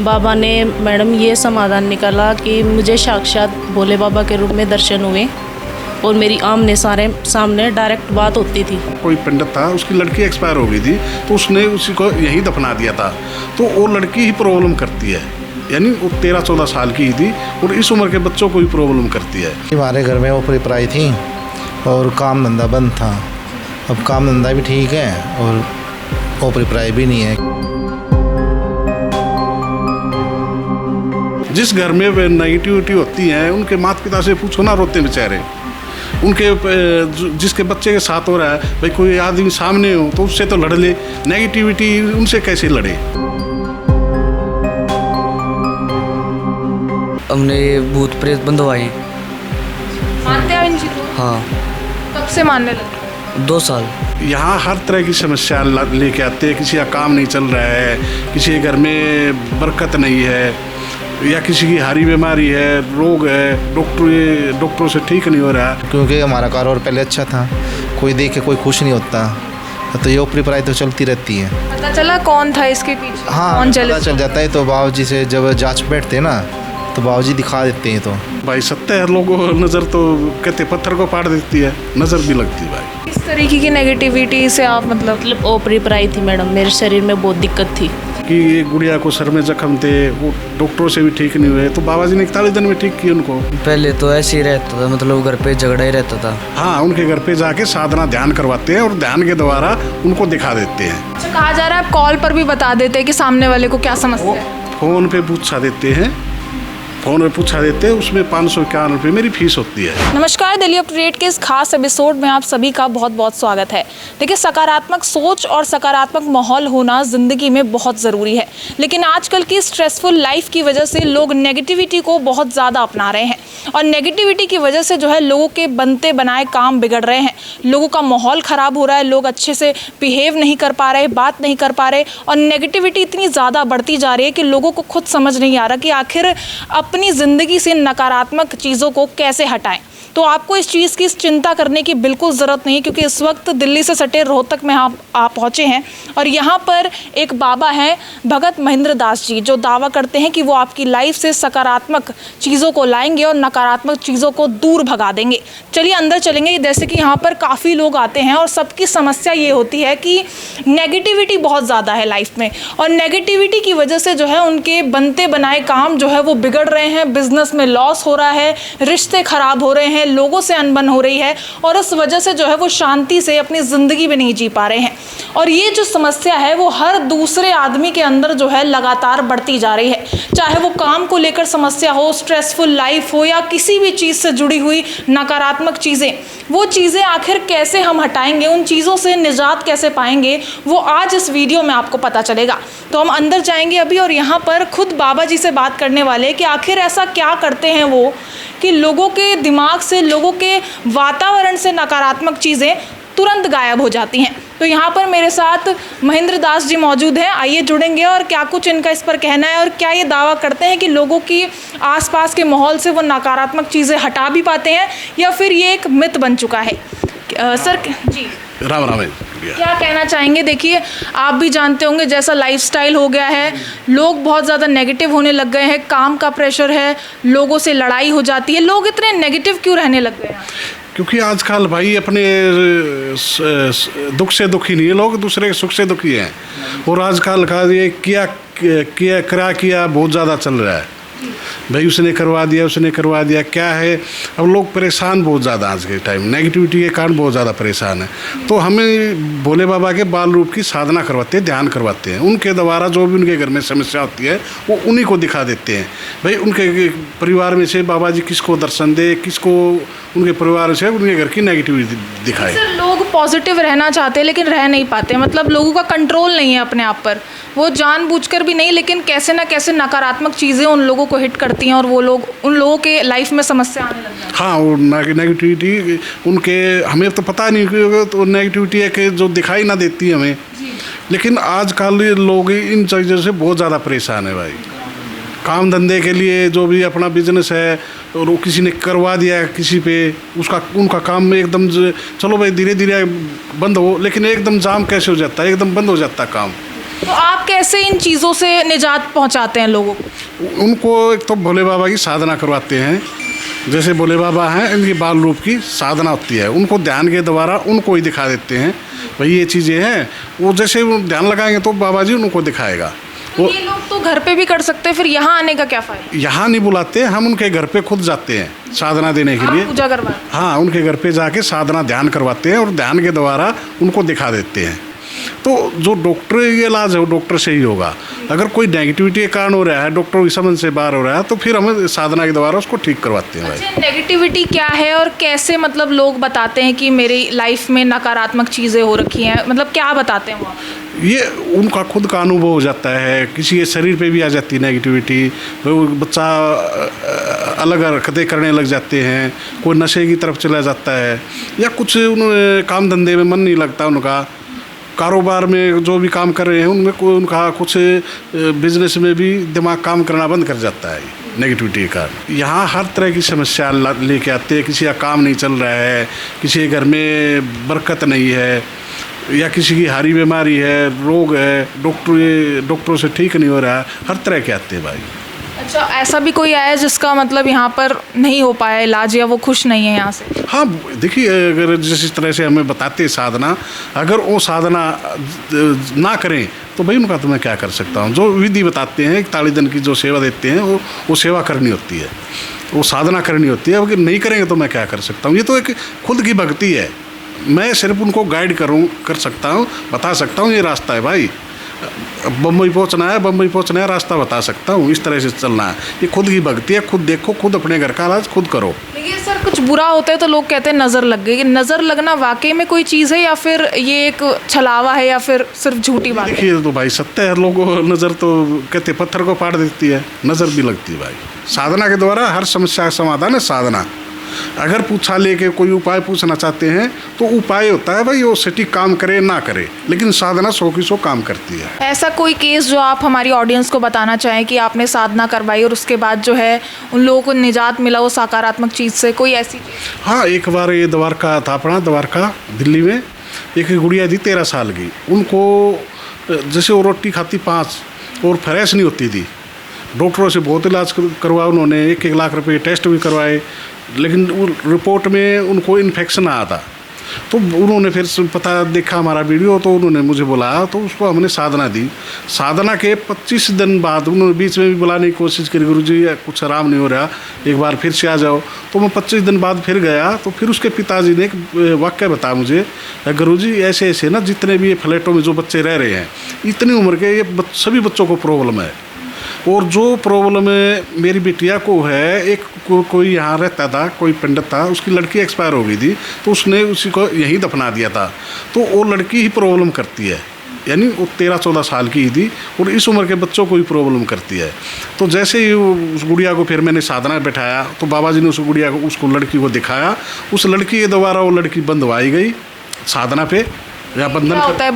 बाबा ने मैडम ये समाधान निकाला कि मुझे साक्षात भोले बाबा के रूप में दर्शन हुए और मेरी आमने सामने डायरेक्ट बात होती थी। कोई पंडित था, उसकी लड़की एक्सपायर हो गई थी, तो उसने उसी को यहीं दफना दिया था। तो वो लड़की ही प्रॉब्लम करती है, यानी वो 13-14 साल की ही थी और इस उम्र के बच्चों को भी प्रॉब्लम करती है। हमारे घर में ऊपरी पराई थी और काम धंधा बंद था। अब काम धंधा भी ठीक है और ऊपरी पराई भी नहीं है। जिस घर में नेगेटिविटी होती है उनके माता पिता से पूछो ना, रोते बेचारे। उनके जिसके बच्चे के साथ हो रहा है, भाई कोई आदमी सामने हो तो उससे तो लड़ ले, नेगेटिविटी उनसे कैसे लड़े। हमने ये भूत प्रेत बंधवाए। मानते हैं इन चीज़ों? हाँ। कब से मानने लगे? 2 साल। यहाँ हर तरह की समस्या लेके आते हैं। किसी का काम नहीं चल रहा है, किसी के घर में बरकत नहीं है, या किसी की हारी बीमारी है, रोग है, डॉक्टरों से ठीक नहीं हो रहा। क्योंकि हमारा कारोबार पहले अच्छा था, कोई देख के कोई खुश नहीं होता, तो ये ऊपरी पराई तो चलती रहती है। पता चला कौन था इसके पीछे? हाँ, कौन पता चल जाता है। तो बाबूजी से जब जांच बैठते हैं ना, तो बाबूजी दिखा देते हैं। तो भाई सत्य है, लोगों को नज़र तो कहते पत्थर को पाड़ देती है, नज़र भी लगती है भाई। इस तरीके की नेगेटिविटी से आप मतलब ओपरी पराई थी मैडम, मेरे शरीर में बहुत दिक्कत थी कि ये गुड़िया को सर में जख्म थे, वो डॉक्टरों से भी ठीक नहीं हुए, तो बाबा जी ने 41 दिन में ठीक किया उनको। पहले तो ऐसे ही रहता था, मतलब घर पे झगड़ा ही रहता था। हाँ, उनके घर पे जाके साधना ध्यान करवाते हैं और ध्यान के द्वारा उनको दिखा देते हैं। अच्छा, कहा जा रहा है आप कॉल पर भी बता देते हैं कि सामने वाले को क्या समस्या है। फ़ोन पे पूछा देते हैं, फ़ोन में पूछा देते हैं, उसमें 551 रुपये मेरी फीस होती है। नमस्कार, दिल्ली अप टू डेट के इस खास एपिसोड में आप सभी का बहुत बहुत स्वागत है। देखिए, सकारात्मक सोच और सकारात्मक माहौल होना ज़िंदगी में बहुत ज़रूरी है, लेकिन आजकल की स्ट्रेसफुल लाइफ की वजह से लोग नेगेटिविटी को बहुत ज़्यादा अपना रहे हैं और नेगेटिविटी की वजह से जो है लोगों के बनते बनाए काम बिगड़ रहे हैं, लोगों का माहौल ख़राब हो रहा है, लोग अच्छे से बिहेव नहीं कर पा रहे, बात नहीं कर पा रहे और नेगेटिविटी इतनी ज़्यादा बढ़ती जा रही है कि लोगों को खुद समझ नहीं आ रहा कि आखिर अपनी ज़िंदगी से नकारात्मक चीज़ों को कैसे हटाएं। तो आपको इस चीज़ की चिंता करने की बिल्कुल ज़रूरत नहीं, क्योंकि इस वक्त दिल्ली से सटे रोहतक में आप पहुँचे हैं और यहाँ पर एक बाबा हैं भगत महेंद्र दास जी, जो दावा करते हैं कि वो आपकी लाइफ से सकारात्मक चीज़ों को लाएंगे और नकारात्मक चीज़ों को दूर भगा देंगे। चलिए अंदर चलेंगे। जैसे कि यहाँ पर काफ़ी लोग आते हैं और सबकी समस्या ये होती है कि नेगेटिविटी बहुत ज़्यादा है लाइफ में और नेगेटिविटी की वजह से जो है उनके बनते बनाए काम जो है वो बिगड़ रहे हैं, बिजनेस में लॉस हो रहा है, रिश्ते ख़राब हो रहे हैं, लोगों से अनबन हो रही है और उस वजह से जो है वो शांति से अपनी ज़िंदगी में नहीं जी पा रहे हैं। और ये जो समस्या है वो हर दूसरे आदमी के अंदर जो है लगातार बढ़ती जा रही है, चाहे वो काम को लेकर समस्या हो, स्ट्रेसफुल लाइफ हो या किसी भी चीज़ से जुड़ी हुई नकारात्मक चीज़ें। वो चीज़ें आखिर कैसे हम हटाएंगे, उन चीज़ों से निजात कैसे पाएंगे, वो आज इस वीडियो में आपको पता चलेगा। तो हम अंदर जाएंगे अभी और यहाँ पर खुद बाबा जी से बात करने वाले कि आखिर ऐसा क्या करते हैं वो कि लोगों के दिमाग से, लोगों के वातावरण से नकारात्मक चीज़ें तुरंत गायब हो जाती हैं। तो यहाँ पर मेरे साथ महेंद्र दास जी मौजूद हैं, आइए जुड़ेंगे और क्या कुछ इनका इस पर कहना है और क्या ये दावा करते हैं कि लोगों की आसपास के माहौल से वो नकारात्मक चीज़ें हटा भी पाते हैं या फिर ये एक मिथ बन चुका है। सर जी राम राम है। क्या कहना चाहेंगे? देखिए, आप भी जानते होंगे जैसा लाइफस्टाइल हो गया है, लोग बहुत ज़्यादा नेगेटिव होने लग गए हैं, काम का प्रेशर है, लोगों से लड़ाई हो जाती है, लोग इतने नेगेटिव क्यों रहने लग गए हैं? क्योंकि आजकल भाई अपने दुख से दुखी नहीं है, लोग दूसरे के सुख से दुखी हैं और आजकल का ये किया बहुत ज़्यादा चल रहा है। भाई उसने करवा दिया, क्या है। अब लोग परेशान बहुत ज़्यादा आज के टाइम, नेगेटिविटी के कारण बहुत ज़्यादा परेशान है। तो हमें भोले बाबा के बाल रूप की साधना करवाते हैं, ध्यान करवाते हैं, उनके द्वारा जो भी उनके घर में समस्या होती है वो उन्हीं को दिखा देते हैं। भाई उनके परिवार में से बाबा जी किसको दर्शन दे, किसको उनके परिवार से उनके घर की नेगेटिविटी दिखाए। सर, लोग पॉजिटिव रहना चाहते हैं लेकिन रह नहीं पाते, मतलब लोगों का कंट्रोल नहीं है अपने आप पर, वो जानबूझकर भी नहीं, लेकिन कैसे ना कैसे नकारात्मक चीज़ें उन लोगों को हिट करती हैं और वो लोग, उन लोगों के लाइफ में समस्या आने लग जाती है। हाँ, वो नेगेटिविटी उनके, हमें तो पता नहीं कि तो नेगेटिविटी है कि जो दिखाई ना देती है हमें, लेकिन आजकल लोग इन चीज़ों से बहुत ज़्यादा परेशान है भाई। काम धंधे के लिए जो भी अपना बिजनेस है और वो किसी ने करवा दिया किसी पे, उनका काम में एकदम चलो भाई धीरे धीरे बंद हो, लेकिन एकदम जाम कैसे हो जाता है, एकदम बंद हो जाता है काम। तो आप कैसे इन चीज़ों से निजात पहुंचाते हैं लोगों को? उनको एक तो भोले बाबा की साधना करवाते हैं। जैसे भोले बाबा हैं, इनकी बाल रूप की साधना होती है, उनको ध्यान के द्वारा उनको ही दिखा देते हैं भाई ये चीज़ें हैं। वो जैसे वो ध्यान लगाएंगे तो बाबा जी उनको दिखाएगा। वो ये लोग तो घर पे भी कर सकते हैं, फिर यहाँ आने का क्या फ़ायदा? यहाँ नहीं बुलाते, हम उनके घर पे खुद जाते हैं साधना देने के लिए। पूजा करवाते? हाँ, उनके घर पे जाके साधना ध्यान करवाते हैं और ध्यान के द्वारा उनको दिखा देते हैं। तो जो डॉक्टर ये इलाज है वो डॉक्टर से ही होगा। अगर कोई नेगेटिविटी के कारण हो रहा है, डॉक्टर की समझ से बाहर हो रहा है, तो फिर हमें साधना के द्वारा उसको ठीक करवाते हैं भाई। अच्छा, नेगेटिविटी क्या है और कैसे मतलब लोग बताते हैं कि मेरी लाइफ में नकारात्मक चीज़ें हो रखी हैं, मतलब क्या बताते हैं वो? ये उनका खुद का अनुभव हो जाता है, किसी के शरीर पे भी आ जाती है नेगेटिविटी, वो बच्चा अलग हरकतें करने लग जाते हैं, कोई नशे की तरफ चला जाता है, या कुछ उन काम धंधे में मन नहीं लगता उनका, कारोबार में जो भी काम कर रहे हैं उनमें कोई उनका कुछ बिजनेस में भी दिमाग काम करना बंद कर जाता है नेगेटिविटी के कारण। यहाँ हर तरह की समस्या लेके आते हैं। किसी का काम नहीं चल रहा है, किसी के घर में बरकत नहीं है, या किसी की हारी बीमारी है, रोग है, डॉक्टरों से ठीक नहीं हो रहा है, हर तरह के आते हैं भाई। अच्छा, ऐसा भी कोई आया जिसका मतलब यहाँ पर नहीं हो पाया इलाज या वो खुश नहीं है यहाँ से? हाँ, देखिए अगर जिस तरह से हमें बताते हैं साधना, अगर वो साधना ना करें तो भाई उनका तो मैं क्या कर सकता हूँ। जो विधि बताते हैं, एक ताड़ीदन की जो सेवा देते हैं वो सेवा करनी होती है, वो साधना करनी होती है। अगर नहीं करेंगे तो मैं क्या कर सकता हूँ। ये तो एक खुद की भक्ति है। मैं सिर्फ उनको गाइड कर सकता हूँ, बता सकता हूँ ये रास्ता है भाई, बम्बई पहुंचना है, रास्ता बता सकता हूँ, इस तरह से चलना है। ये खुद की भक्ति है, खुद देखो, खुद अपने घर का इलाज खुद करो। देखिए सर, कुछ बुरा होता है तो लोग कहते हैं नज़र लग गई। नज़र लगना वाकई में कोई चीज़ है या फिर ये एक छलावा है या फिर सिर्फ झूठी बात है? देखिए तो भाई सत्य है, लोगों को नज़र तो कहते पत्थर को फाड़ देती है, नज़र भी लगती है भाई। साधना के द्वारा हर समस्या का समाधान है साधना। अगर पूछा लेके कोई उपाय पूछना चाहते हैं तो उपाय होता है भाई वो सटीक काम करे ना करे, लेकिन साधना 100 की 100 काम करती है। ऐसा कोई केस जो आप हमारी ऑडियंस को बताना चाहें कि आपने साधना करवाई और उसके बाद जो है उन लोगों को निजात मिला वो सकारात्मक चीज़ से, कोई ऐसी? हाँ, एक बार ये द्वारका था अपना, द्वारका दिल्ली में एक गुड़िया थी 13 साल की। उनको जैसे वो रोटी खाती 5 और फ्रेश नहीं होती थी। डॉक्टरों से बहुत इलाज करवाया उन्होंने, 1-1 लाख रुपए टेस्ट भी करवाए, लेकिन वो रिपोर्ट में उनको इन्फेक्शन आया था। तो उन्होंने फिर पता देखा हमारा वीडियो, तो उन्होंने मुझे बुलाया, तो उसको हमने साधना दी। साधना के 25 दिन बाद उन्होंने बीच में भी बुलाने की कोशिश करी, गुरुजी कुछ आराम नहीं हो रहा, एक बार फिर से आ जाओ। तो मैं 25 दिन बाद फिर गया, तो फिर उसके पिताजी ने एक वाक्य बताया मुझे, गुरुजी ऐसे ऐसे ना जितने भी ये फ्लैटों में जो बच्चे रह रहे हैं, इतनी उम्र के ये सभी बच्चों को प्रॉब्लम है, और जो प्रॉब्लम मेरी बिटिया को है, एक कोई यहाँ रहता था, कोई पंडित था, उसकी लड़की एक्सपायर हो गई थी, तो उसने उसी को यहीं दफना दिया था। तो वो लड़की ही प्रॉब्लम करती है, यानी वो 13-14 साल की ही थी और इस उम्र के बच्चों को भी प्रॉब्लम करती है। तो जैसे ही उस गुड़िया को फिर मैंने साधना बैठाया, तो बाबा जी ने उस गुड़िया को, उसको लड़की को दिखाया। उस लड़की के द्वारा वो लड़की बंधवाई गई साधना पे, या बंधन होता है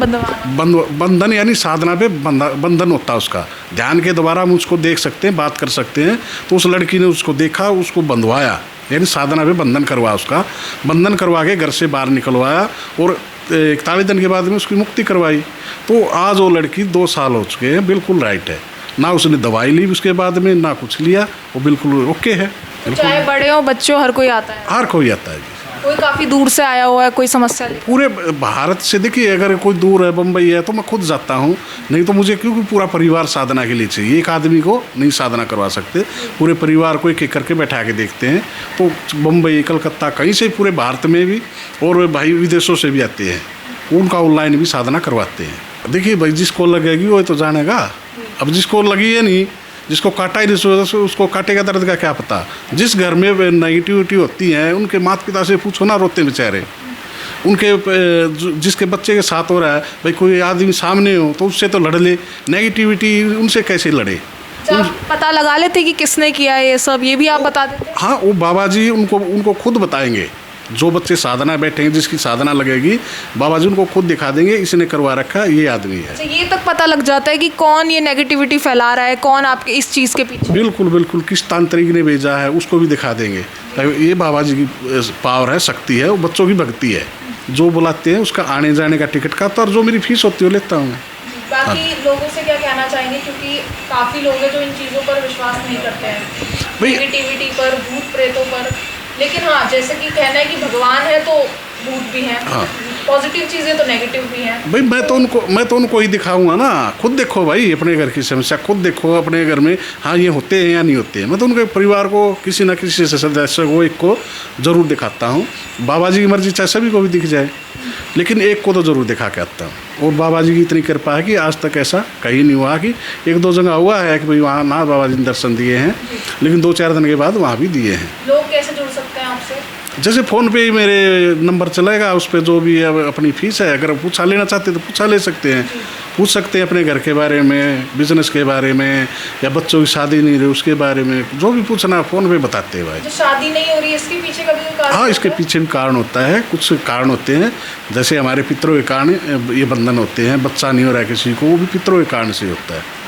बंधन यानी साधना पे बंधन होता है उसका। ध्यान के द्वारा हम उसको देख सकते हैं, बात कर सकते हैं। तो उस लड़की ने उसको देखा, उसको बंधवाया, यानी साधना पे बंधन करवाया, उसका बंधन करवा के घर से बाहर निकलवाया और 41 दिन के बाद में उसकी मुक्ति करवाई। तो आज वो लड़की 2 साल हो चुके हैं, बिल्कुल राइट है, ना उसने दवाई ली उसके बाद में, ना कुछ लिया, वो बिल्कुल ओके है। चाहे बड़े हो बच्चे हो, हर कोई आता है? हर कोई आता है। कोई काफ़ी दूर से आया हुआ है, कोई समस्या नहीं? पूरे भारत से देखिए, अगर कोई दूर है, बम्बई है, तो मैं खुद जाता हूँ, नहीं तो मुझे क्योंकि पूरा परिवार साधना के लिए चाहिए। एक आदमी को नहीं साधना करवा सकते, पूरे परिवार को एक एक करके बैठा के देखते हैं। तो बम्बई, कलकत्ता, कहीं से पूरे भारत में भी, और भाई विदेशों से भी आते हैं, उनका ऑनलाइन भी साधना करवाते हैं। देखिए भाई, जिसको लगेगी वो तो जानेगा, अब जिसको लगी है नहीं, जिसको काटा ही नहीं, उसको काटे का दर्द का क्या पता। जिस घर में नेगेटिविटी होती है, उनके माता पिता से पूछो ना, रोते बेचारे। उनके जिसके बच्चे के साथ हो रहा है, भाई कोई आदमी सामने हो तो उससे तो लड़ ले, नेगेटिविटी उनसे कैसे लड़े। पता लगा लेते कि किसने किया ये सब, ये भी आप बता देते? हाँ, वो बाबा जी उनको खुद बताएंगे। जो बच्चे साधना बैठे हैं, जिसकी साधना लगेगी, बाबा जी उनको खुद दिखा देंगे, इसने करवा रखा ये आदमी है। अच्छा, ये तक पता लग जाता है कि कौन ये नेगेटिविटी फैला रहा है, कौन आपके इस चीज़ के पीछे? बिल्कुल, किस तांत्रिक ने भेजा है उसको भी दिखा देंगे। ये बाबा जी की पावर है, शक्ति है, वो बच्चों की भक्ति है। जो बुलाते हैं उसका आने जाने का टिकट का तो, और जो मेरी फीस होती है वो लेता हूँ। बाकी लोगों से क्या कहना चाहेंगे, क्योंकि काफ़ी लोग हैं जो इन चीज़ों पर विश्वास नहीं करते हैं, भाई- नेगेटिविटी पर, भूत प्रेतों पर। लेकिन हाँ, जैसे कि कहना है कि भगवान है तो भूत भी हैं, हाँ। पॉजिटिव चीज़ें तो नेगेटिव भी हैं। भाई मैं तो उनको ही दिखाऊंगा ना। खुद देखो भाई, अपने घर की समस्या खुद देखो, अपने घर में हाँ ये होते हैं या नहीं होते हैं। मैं तो उनके परिवार को किसी ना किसी से सदस्य को एक को ज़रूर दिखाता हूँ। बाबा जी की मर्जी चाहे सभी को भी दिख जाए, लेकिन एक को तो ज़रूर दिखा के आता हूँ। और बाबा जी की इतनी कृपा है कि आज तक ऐसा कहीं नहीं हुआ कि एक दो जगह हुआ है कि भाई वहाँ ना बाबा जी ने दर्शन दिए हैं, लेकिन 2-4 दिन के बाद वहाँ भी दिए हैं। लोग कैसे जुड़ सकते हैं आपसे? जैसे फ़ोन पे ही मेरे नंबर चलेगा, उस पर जो भी है अपनी फ़ीस है, अगर पूछा लेना चाहते तो पूछा ले सकते हैं। पूछ सकते हैं अपने घर के बारे में, बिजनेस के बारे में, या बच्चों की शादी नहीं रही उसके बारे में, जो भी पूछना फ़ोन पे बताते हैं भाई। जो शादी नहीं हो रही है, इसके पीछे कभी कोई कारण हाँ, इसके होता है? पीछे भी कारण होता है, कुछ कारण होते हैं। जैसे हमारे पितरों के कारण ये बंधन होते हैं, बच्चा नहीं हो रहा है किसी को, वो भी पितरों के कारण से होता है।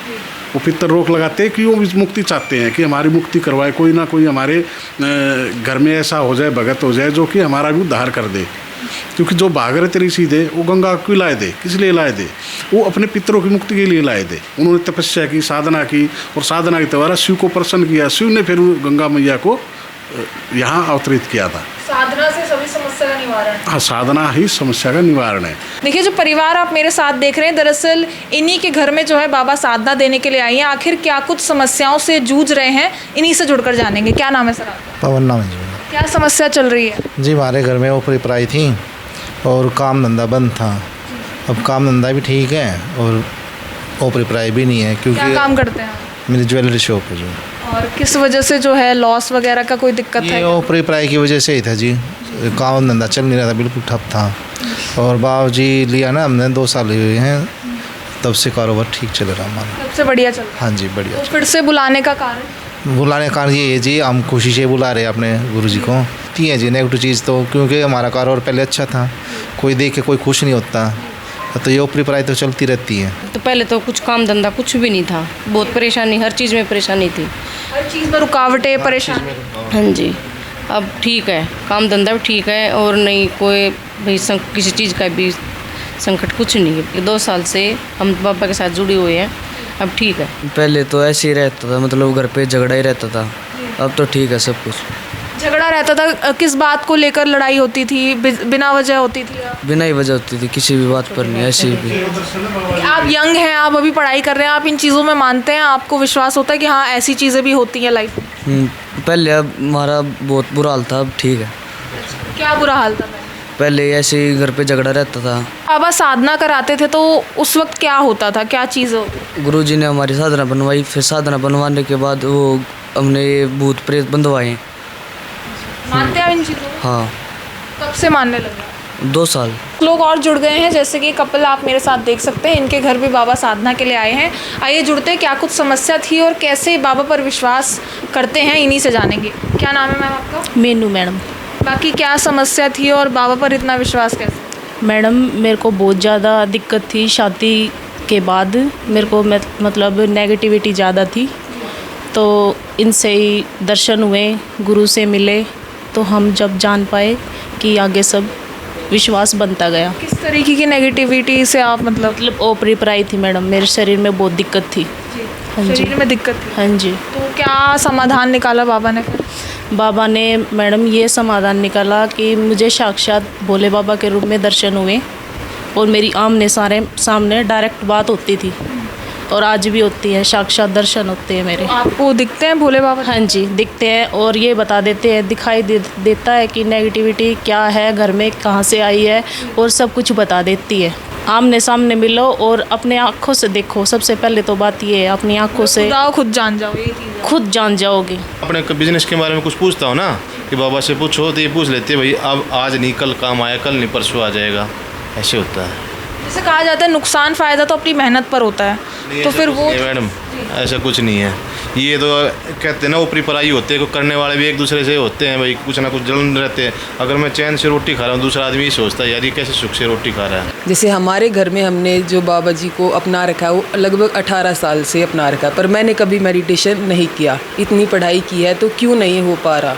वो पितर रोक लगाते हैं कि वो भी मुक्ति चाहते हैं कि हमारी मुक्ति करवाए, कोई ना कोई हमारे घर में ऐसा हो जाए, भगत हो जाए जो कि हमारा भी उद्धार कर दे। क्योंकि जो भागीरथी ऋषि थे वो गंगा क्यों लाए थे, किस लिए लाए थे? वो अपने पितरों की मुक्ति के लिए लाए थे। उन्होंने तपस्या की, साधना की, और साधना के द्वारा शिव को प्रसन्न किया। शिव ने फिर गंगा मैया को यहाँ अवतरित किया था। साधना से सभी समस्या का निवारण। हाँ, साधना ही समस्या का निवारण है। देखिए, जो परिवार आप मेरे साथ देख रहे हैं, दरअसल इन्हीं के घर में जो है बाबा साधना देने के लिए आई हैं। आखिर क्या कुछ समस्याओं से जूझ रहे हैं, इन्हीं से जुड़कर जानेंगे। क्या नाम है सर आपका? पवन नाम है जी। क्या समस्या चल रही है? जी हमारे घर में ऊपरी पराई थी और काम धंधा बंद था। अब काम धंधा भी ठीक है और ऊपरी पराई भी नहीं है, क्या क्योंकि काम करते हैं आप? मेरी ज्वेलरी शॉप है जो। और किस वजह से जो है लॉस वगैरह का कोई दिक्कत ये है? ऊपरी पराई की वजह से ही था जी। काम धंधा चल नहीं रहा था, बिल्कुल ठप था। और बाबू जी लिया ना हमने, 2 साल हुए हैं, तब से कारोबार ठीक चल रहा हमारा। सबसे बढ़िया चल रहा है। हाँ जी, बढ़िया। तो फिर से बुलाने का कारण? बुलाने का कारण ये है जी, हम खुशी से बुला रहे हैं अपने गुरु जी को। ठीक है जी, नेगेटिव चीज़ तो क्योंकि हमारा कारोबार पहले अच्छा था, कोई देख के कोई खुश नहीं होता, तो ये ऊपरी पराई तो चलती रहती है। तो पहले तो कुछ काम धंधा कुछ भी नहीं था, बहुत परेशानी, हर चीज़ में परेशानी थी। हर चीज़ में रुकावटें, परेशानी। हाँ जी, अब ठीक है, काम धंधा भी ठीक है, और नहीं कोई भाई किसी चीज़ का भी संकट कुछ नहीं है। 2 साल से हम बाबा के साथ जुड़े हुए हैं, अब ठीक है। पहले तो ऐसे ही रहता था, मतलब घर पे झगड़ा ही रहता था। अब तो ठीक है सब कुछ। झगड़ा रहता था, किस बात को लेकर लड़ाई होती थी? बिना वजह होती थी? बिना ही वजह होती थी, किसी भी बात पर नहीं, ऐसे भी। आप यंग हैं, आप अभी पढ़ाई कर रहे हैं, आप इन चीज़ों में मानते हैं? आपको विश्वास होता है कि हाँ ऐसी चीज़ें भी होती हैं लाइफ में? पहले अब हमारा बहुत बुरा हाल था, अब ठीक है। क्या बुरा हाल था? पहले ऐसे ही घर पे झगड़ा रहता था। बाबा साधना कराते थे तो उस वक्त क्या होता था, क्या चीज़ होती? गुरुजी ने हमारी साधना बनवाई, फिर साधना बनवाने के बाद वो हमने ये भूत प्रेत बंधवाए। मानते हैं आप इन चीज़ों को? हाँ, कब से मानने लगे? 2 साल। लोग और जुड़ गए हैं, जैसे कि कपल आप मेरे साथ देख सकते हैं, इनके घर भी बाबा साधना के लिए आए हैं। आइए जुड़ते हैं, क्या कुछ समस्या थी और कैसे बाबा पर विश्वास करते हैं, इन्हीं से जानेंगे। क्या नाम है मैम आपका? मीनू मैडम। बाकी क्या समस्या थी और बाबा पर इतना विश्वास कैसे? मैडम, मेरे को बहुत ज़्यादा दिक्कत थी शादी के बाद। मेरे को मतलब नेगेटिविटी ज़्यादा थी, तो इनसे ही दर्शन हुए, गुरु से मिले, तो हम जब जान पाए कि आगे सब विश्वास बनता गया। किस तरीके की नेगेटिविटी से आप मतलब ओपरी पराई थी मैडम, मेरे शरीर में बहुत दिक्कत थी। हाँ जी, शरीर में दिक्कत थी? हाँ जी। तो क्या समाधान निकाला बाबा ने फिर? बाबा ने मैडम ये समाधान निकाला कि मुझे साक्षात भोले बाबा के रूप में दर्शन हुए, और मेरी आमने सामने डायरेक्ट बात होती थी, और आज भी होती है, साक्षात दर्शन होते हैं मेरे। आपको दिखते हैं भोले बाबा? हाँ जी, दिखते हैं, और ये बता देते हैं, दिखाई देता है कि नेगेटिविटी क्या है घर में, कहाँ से आई है, और सब कुछ बता देती है। आमने सामने मिलो और अपने आँखों से देखो। सबसे पहले तो बात ये है, अपनी आँखों से खुद जान जाओ, ये चीज़ है। खुद जान जाओगे। अपने बिजनेस के बारे में कुछ पूछता हूँ ना, कि बाबा से पूछो, तो ये पूछ लेते हैं भाई अब आज नहीं कल काम आया, कल नहीं परसों आ जाएगा, ऐसे होता है। जैसे कहा जाता है नुकसान फ़ायदा तो अपनी मेहनत पर होता है, तो फिर वो मैडम ऐसा कुछ नहीं है। ये तो कहते हैं ना ऊपरी पराई होते हैं, करने वाले भी एक दूसरे से होते हैं भाई, कुछ ना कुछ जलन रहते हैं। अगर मैं चैन से रोटी खा रहा हूँ, दूसरा आदमी ये सोचता है यार ये कैसे सुख से रोटी खा रहा है। जैसे हमारे घर में हमने जो बाबा जी को अपना रखा है, वो लगभग 18 साल से अपना रखा है, पर मैंने कभी मेडिटेशन नहीं किया। इतनी पढ़ाई की है तो क्यों नहीं हो पा रहा।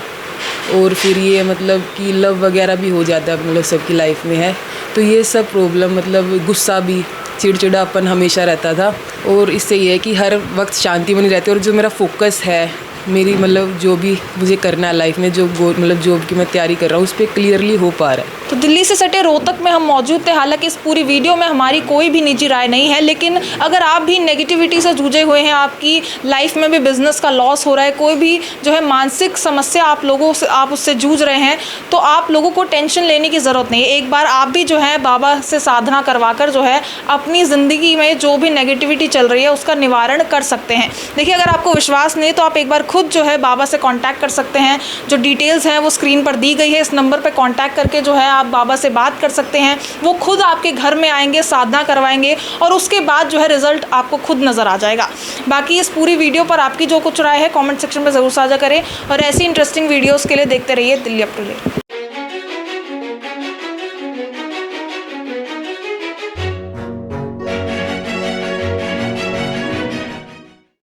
और फिर ये मतलब कि लव वगैरह भी हो जाता है, मतलब सबकी लाइफ में है, तो ये सब प्रॉब्लम, मतलब गुस्सा भी चिड़चिड़ापन हमेशा रहता था। और इससे ये है कि हर वक्त शांति बनी रहती है, और जो मेरा फोकस है, मेरी मतलब जो भी मुझे करना है लाइफ में, जो मतलब जॉब की मैं तैयारी कर रहा हूँ, उस पर क्लियरली हो पा रहा है। तो दिल्ली से सटे रोहतक में हम मौजूद थे। हालांकि इस पूरी वीडियो में हमारी कोई भी निजी राय नहीं है, लेकिन अगर आप भी नेगेटिविटी से जूझे हुए हैं, आपकी लाइफ में भी बिजनेस का लॉस हो रहा है, कोई भी जो है मानसिक समस्या आप उससे जूझ रहे हैं, तो आप लोगों को टेंशन लेने की ज़रूरत नहीं है। एक बार आप भी जो है बाबा से साधना करवाकर जो है अपनी ज़िंदगी में जो भी नेगेटिविटी चल रही है उसका निवारण कर सकते हैं। देखिए, अगर आपको विश्वास नहीं है तो आप एक बार खुद जो है बाबा से कांटेक्ट कर सकते हैं। जो डिटेल्स हैं वो स्क्रीन पर दी गई है, इस नंबर पर कांटेक्ट करके जो है आप बाबा से बात कर सकते हैं। वो खुद आपके घर में आएंगे, साधना करवाएंगे, और उसके बाद जो है रिजल्ट आपको खुद नज़र आ जाएगा। बाकी इस पूरी वीडियो पर आपकी जो कुछ राय है कमेंट सेक्शन में ज़रूर साझा करें, और ऐसी इंटरेस्टिंग वीडियोज़ के लिए देखते रहिए दिल्ली अप टू डेट।